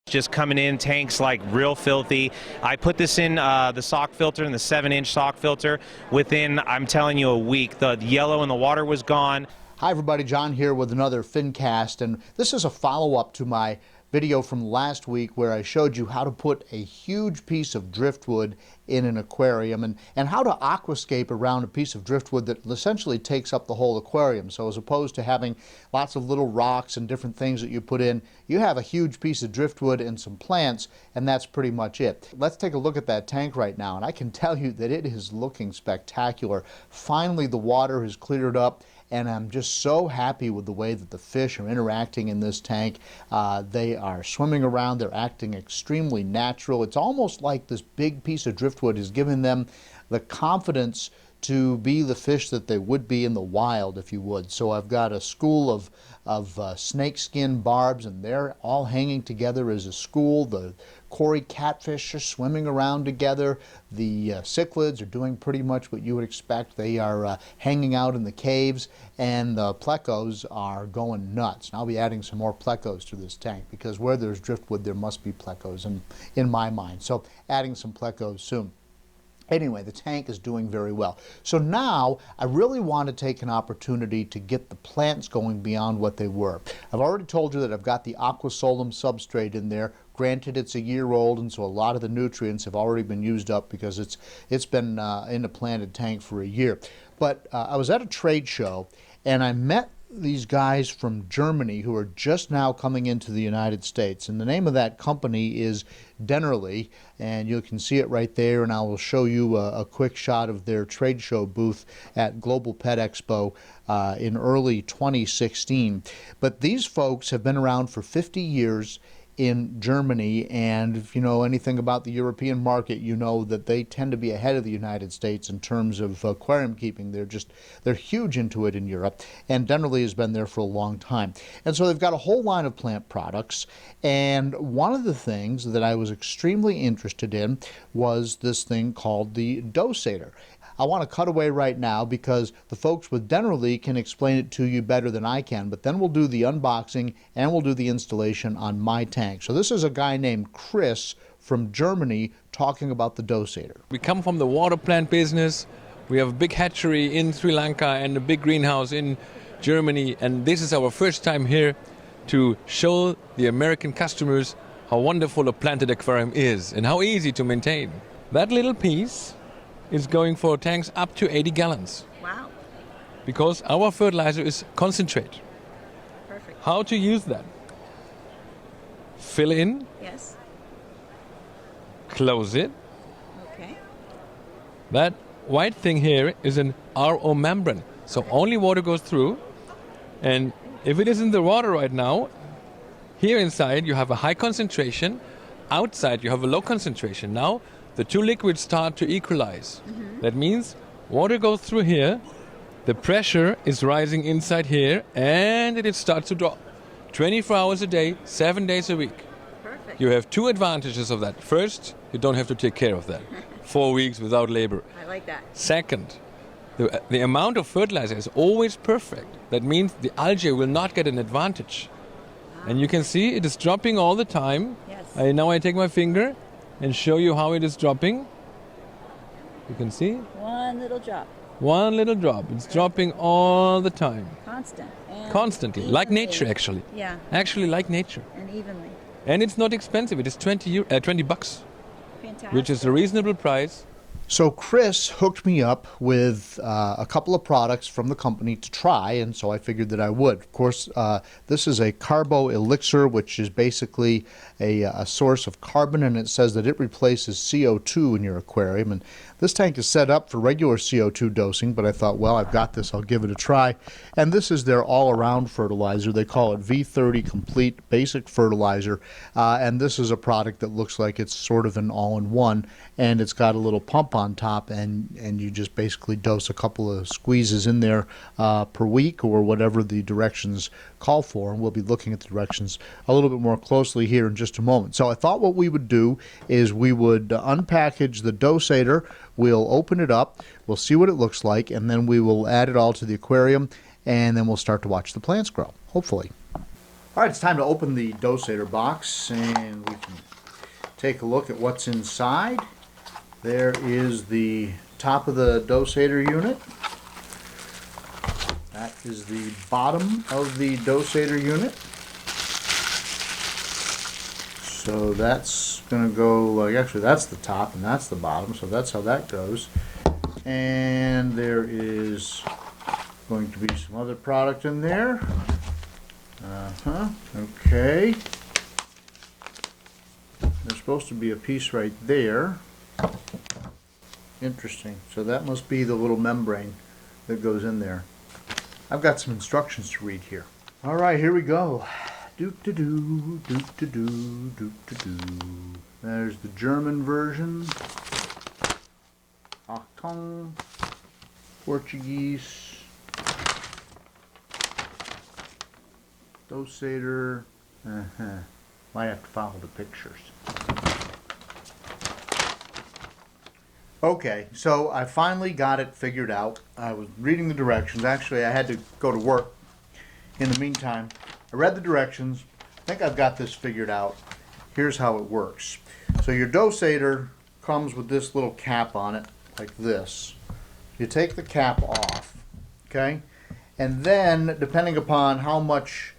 Just coming in, tanks like real filthy. I put this in the sock filter, in the 7-inch sock filter. Within, I'm telling you, a week, the yellow in the water was gone. Hi everybody, John here with another Fincast, and this is a follow-up to my video from last week where I showed you how to put a huge piece of driftwood in an aquarium and how to aquascape around a piece of driftwood that essentially takes up the whole aquarium. So as opposed to having lots of little rocks and different things that you put in, you have a huge piece of driftwood and some plants, and that's pretty much it. Let's take a look at that tank right now, and I can tell you that it is looking spectacular. Finally, the water has cleared up, and I'm just so happy with the way that the fish are interacting in this tank. They are swimming around, they're acting extremely natural. It's almost like this big piece of driftwood is giving them the confidence to be the fish that they would be in the wild, if you would. So I've got a school of snakeskin barbs, and they're all hanging together as a school. The Cory catfish are swimming around together. The cichlids are doing pretty much what you would expect. They are hanging out in the caves, and the plecos are going nuts. And I'll be adding some more plecos to this tank because where there's driftwood, there must be plecos in my mind. So adding some plecos soon. Anyway, the tank is doing very well. So now I really want to take an opportunity to get the plants going beyond what they were. I've already told you that I've got the aquasolum substrate in there. Granted, it's a year old, and so a lot of the nutrients have already been used up because it's been in a planted tank for a year. But I was at a trade show, and I met these guys from Germany who are just now coming into the United States, and the name of that company is Dennerle, and you can see it right there, and I will show you a quick shot of their trade show booth at Global Pet Expo in early 2016. But these folks have been around for 50 years in Germany, and if you know anything about the European market, you know that they tend to be ahead of the United States in terms of aquarium keeping. They're huge into it in Europe, and Dennerle has been there for a long time. And so they've got a whole line of plant products, and one of the things that I was extremely interested in was this thing called the Dosator. I want to cut away right now because the folks with Dennerle can explain it to you better than I can, but then we'll do the unboxing and we'll do the installation on my tank. So this is a guy named Chris from Germany talking about the Dosator. We come from the water plant business. We have a big hatchery in Sri Lanka and a big greenhouse in Germany, and this is our first time here to show the American customers how wonderful a planted aquarium is and how easy to maintain. That little piece is going for tanks up to 80 gallons. Wow. Because our fertilizer is concentrate. Perfect. How to use that? Fill in. Yes. Close it. Okay. That white thing here is an RO membrane. So only water goes through. And if it is in the water right now, here inside you have a high concentration. Outside you have a low concentration. Now the two liquids start to equalize. Mm-hmm. That means water goes through here, the pressure is rising inside here, and it starts to drop. 24 hours a day, 7 days a week. Perfect. You have two advantages of that. First, you don't have to take care of that. 4 weeks without labor. I like that. Second, the amount of fertilizer is always perfect. That means the algae will not get an advantage. And you can see it is dropping all the time. Yes. Now I take my finger and show you how it is dropping. You can see? One little drop. One little drop. It's dropping all the time. Constant. And Constantly. evenly. Like nature, actually. Yeah. Actually, like nature. And evenly. And it's not expensive. It is 20 bucks. Fantastic. Which is a reasonable price. So Chris hooked me up with a couple of products from the company to try, and so I figured that I would. Of course, this is a carbo elixir, which is basically a source of carbon, and it says that it replaces CO2 in your aquarium. And this tank is set up for regular CO2 dosing, but I thought, well, I've got this, I'll give it a try. And this is their all-around fertilizer. They call it V30 Complete Basic Fertilizer, and this is a product that looks like it's sort of an all-in-one, and it's got a little pump on top, and you just basically dose a couple of squeezes in there per week or whatever the directions call for, and we'll be looking at the directions a little bit more closely here in just a moment. So I thought what we would do is we would unpackage the Dosator, we'll open it up, we'll see what it looks like, and then we will add it all to the aquarium, and then we'll start to watch the plants grow, hopefully. All right, it's time to open the Dosator box and we can take a look at what's inside. There is the top of the Dosator unit. That is the bottom of the Dosator unit. So that's going to go, like, actually that's the top and that's the bottom, so that's how that goes. And there is going to be some other product in there. Okay. There's supposed to be a piece right there. Interesting. So that must be the little membrane that goes in there. I've got some instructions to read here. All right, here we go. Doop-de-doo, doop-de-doo, doop-de-doo. There's the German version. Achtung. Portuguese. Dosator. I have to follow the pictures. Okay, so I finally got it figured out. I was reading the directions. Actually, I had to go to work. In the meantime, I read the directions. I think I've got this figured out. Here's how it works. So your Dosator comes with this little cap on it, like this. You take the cap off, okay? And then, depending upon how much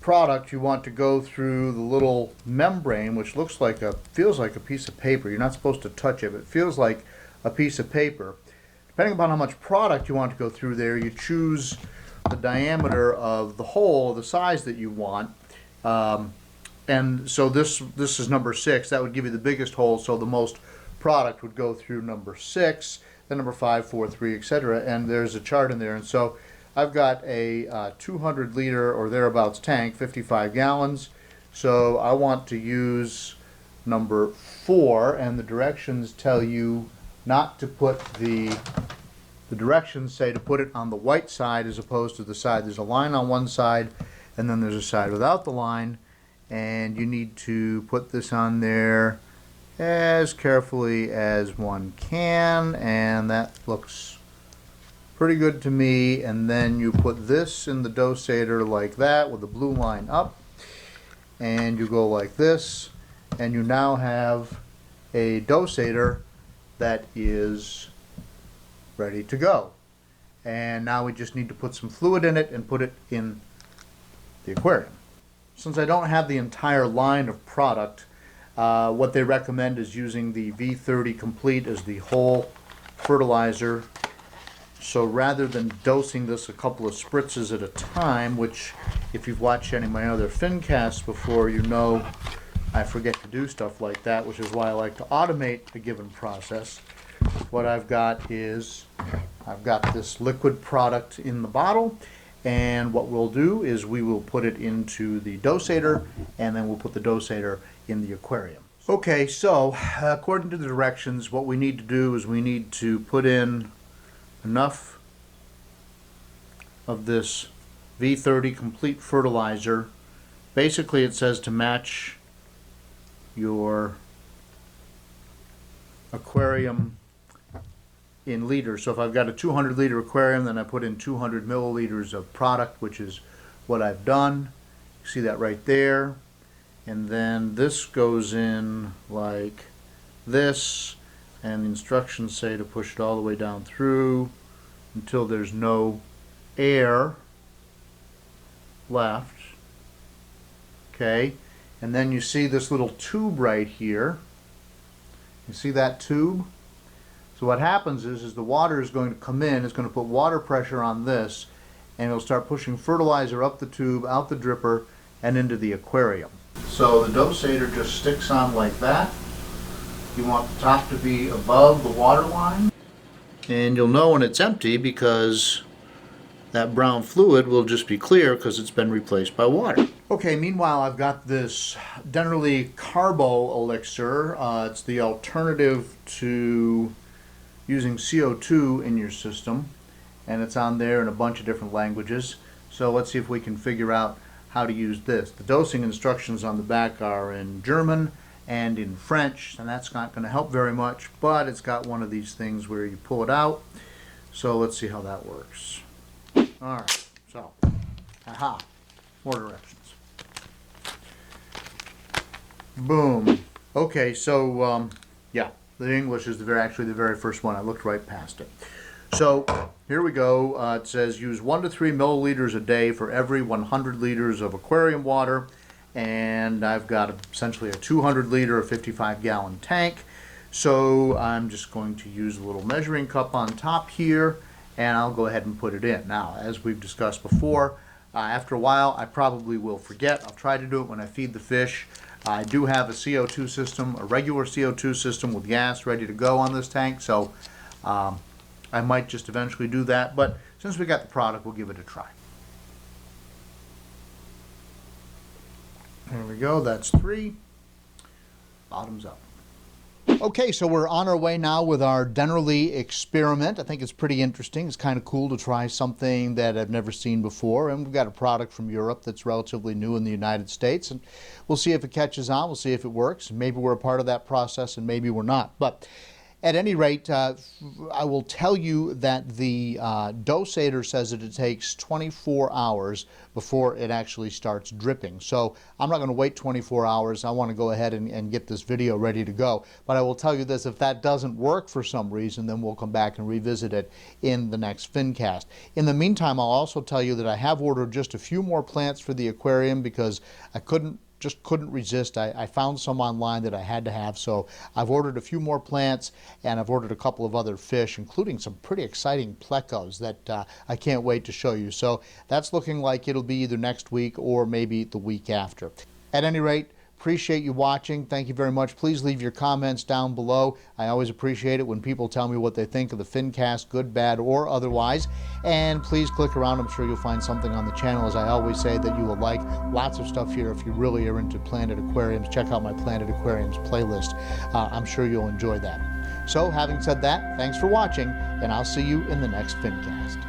product you want to go through the little membrane, which looks like feels like a piece of paper. You're not supposed to touch it, but it feels like a piece of paper. Depending upon how much product you want to go through there, you choose the diameter of the hole, the size that you want. And so this is number 6. That would give you the biggest hole, so the most product would go through number 6, then number 5, 4, 3, etc. And there's a chart in there. And so I've got a 200 liter or thereabouts tank, 55 gallons. So I want to use number 4, and the directions tell you not to put the directions say to put it on the white side as opposed to the side. There's a line on one side and then there's a side without the line, and you need to put this on there as carefully as one can, and that looks pretty good to me. And then you put this in the Dosator like that with the blue line up, and you go like this, and you now have a Dosator that is ready to go. And now we just need to put some fluid in it and put it in the aquarium. Since I don't have the entire line of product, what they recommend is using the V30 Complete as the whole fertilizer. So rather than dosing this a couple of spritzes at a time, which if you've watched any of my other Fincasts before, you know I forget to do stuff like that, which is why I like to automate a given process. What I've got is I've got this liquid product in the bottle, and what we'll do is we will put it into the Dosator, and then we'll put the Dosator in the aquarium. Okay, so according to the directions, what we need to do is we need to put in enough of this V30 Complete fertilizer. Basically it says to match your aquarium in liters. So if I've got a 200 liter aquarium, then I put in 200 milliliters of product, which is what I've done. You see that right there. And then this goes in like this, and the instructions say to push it all the way down through until there's no air left. Okay, and then you see this little tube right here. You see that tube? So what happens is the water is going to come in, it's going to put water pressure on this, and it'll start pushing fertilizer up the tube, out the dripper, and into the aquarium. So the Dosator just sticks on like that. You want the top to be above the water line. And you'll know when it's empty because that brown fluid will just be clear because it's been replaced by water. Okay, meanwhile I've got this Dennerle Carbo Elixir. It's the alternative to using CO2 in your system, and it's on there in a bunch of different languages. So let's see if we can figure out how to use this. The dosing instructions on the back are in German and in French, and that's not going to help very much, but it's got one of these things where you pull it out. So let's see how that works. Alright, so, aha, more directions. Boom. Okay, so yeah, the English is actually the very first one. I looked right past it. So here we go. It says use 1 to 3 milliliters a day for every 100 liters of aquarium water. And I've got essentially a 200 liter or 55 gallon tank. So I'm just going to use a little measuring cup on top here, and I'll go ahead and put it in. Now, as we've discussed before, after a while I probably will forget. I'll try to do it when I feed the fish. I do have a CO2 system, a regular CO2 system with gas ready to go on this tank, so I might just eventually do that, but since we got the product, we'll give it a try. There we go, that's 3. Bottoms up. Okay, so we're on our way now with our Dennerle experiment. I think it's pretty interesting. It's kind of cool to try something that I've never seen before. And we've got a product from Europe that's relatively new in the United States. And we'll see if it catches on. We'll see if it works. Maybe we're a part of that process and maybe we're not. But at any rate, I will tell you that the Dosator says that it takes 24 hours before it actually starts dripping. So I'm not going to wait 24 hours. I want to go ahead and get this video ready to go. But I will tell you this, if that doesn't work for some reason, then we'll come back and revisit it in the next Fincast. In the meantime, I'll also tell you that I have ordered just a few more plants for the aquarium because I just couldn't resist. I found some online that I had to have, so I've ordered a few more plants, and I've ordered a couple of other fish, including some pretty exciting plecos that I can't wait to show you. So that's looking like it'll be either next week or maybe the week after. At any rate, appreciate you watching. Thank you very much. Please leave your comments down below. I always appreciate it when people tell me what they think of the Fincast, good, bad, or otherwise. And please click around. I'm sure you'll find something on the channel, as I always say, that you will like. Lots of stuff here. If you really are into planted aquariums, check out my planted aquariums playlist. I'm sure you'll enjoy that. So having said that, thanks for watching, and I'll see you in the next Fincast.